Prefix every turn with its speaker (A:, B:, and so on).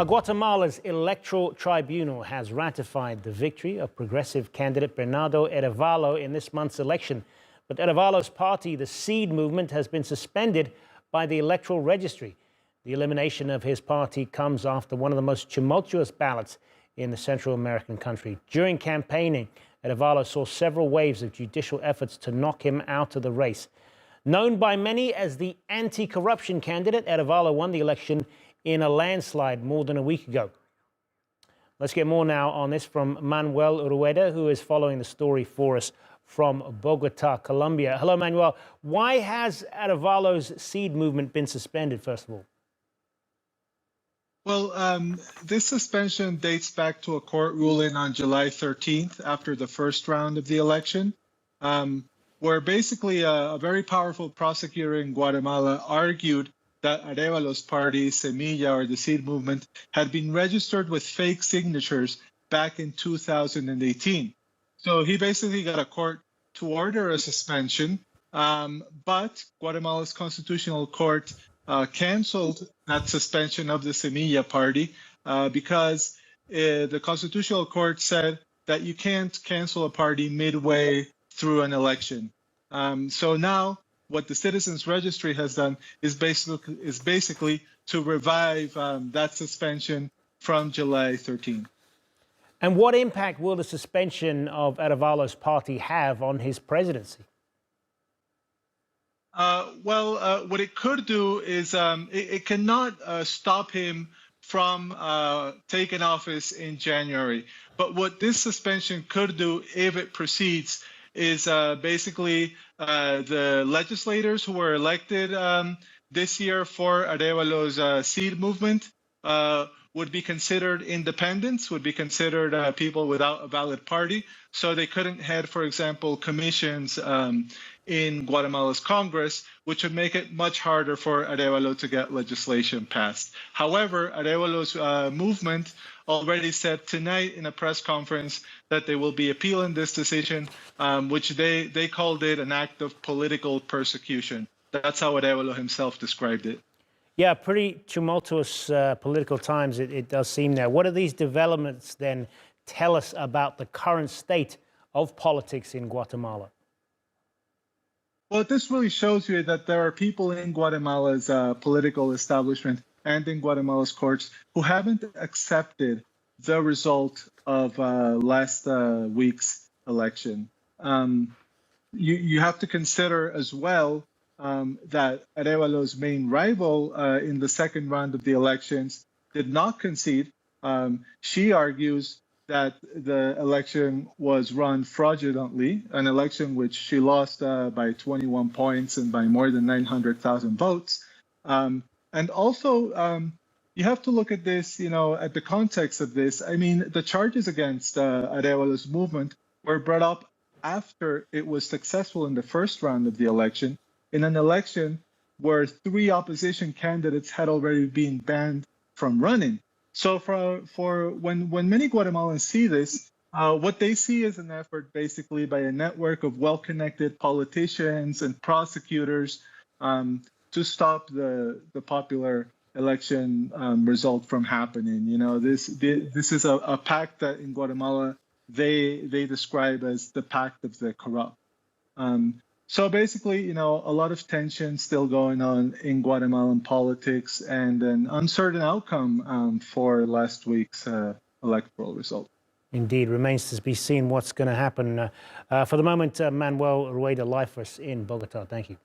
A: Guatemala's electoral tribunal has ratified the victory of progressive candidate Bernardo Arevalo in this month's election. But Arevalos' party, the Seed Movement, has been suspended by the electoral registry. The elimination of his party comes after one of the most tumultuous ballots in the Central American country. During campaigning, Arevalos saw several waves of judicial efforts to knock him out of the race. Known by many as the anti-corruption candidate, Arevalo won the election in a landslide more than a week ago. Let's get more now on this from Manuel Rueda, who is following the story for us from Bogota, Colombia. Hello, Manuel. Why has Arevalos' Seed Movement been suspended, first of all?
B: Well, this suspension dates back to a court ruling on July 13th after the first round of the election, where basically a very powerful prosecutor in Guatemala argued that Arevalos' party, Semilla, or the Seed Movement, had been registered with fake signatures back in 2018. So he basically got a court to order a suspension, but Guatemala's constitutional court canceled that suspension of the Semilla party because the constitutional court said that you can't cancel a party midway through an election. So now what the Citizens Registry has done is basically to revive that suspension from July 13th.
A: And what impact will the suspension of Arevalos' party have on his presidency?
B: What it could do is it cannot stop him from taking office in January. But what this suspension could do, if it proceeds, is basically the legislators who were elected this year for Arevalos' Seed Movement would be considered independents, would be considered people without a valid party. So they couldn't head, for example, commissions in Guatemala's Congress, which would make it much harder for Arevalo to get legislation passed. However, Arevalos' movement already said tonight in a press conference that they will be appealing this decision, which they called it an act of political persecution. That's how Arevalo himself described it.
A: Yeah, pretty tumultuous political times it does seem now. What do these developments then tell us about the current state of politics in Guatemala?
B: Well, this really shows you that there are people in Guatemala's political establishment and in Guatemala's courts who haven't accepted the result of last week's election. You have to consider as well that Arevalos' main rival in the second round of the elections did not concede. She argues that the election was run fraudulently, an election which she lost by 21 points and by more than 900,000 votes. And also, you have to look at this, at the context of this. I mean, the charges against Arevalos' movement were brought up after it was successful in the first round of the election, in an election where 3 opposition candidates had already been banned from running. So for when many Guatemalans see this, what they see is an effort basically by a network of well-connected politicians and prosecutors to stop the popular election result from happening. This is a pact that in Guatemala they describe as the Pact of the corrupt. So basically, a lot of tension still going on in Guatemalan politics and an uncertain outcome for last week's electoral result.
A: Indeed, remains to be seen what's going to happen. For the moment, Manuel Rueda, live for us in Bogota. Thank you.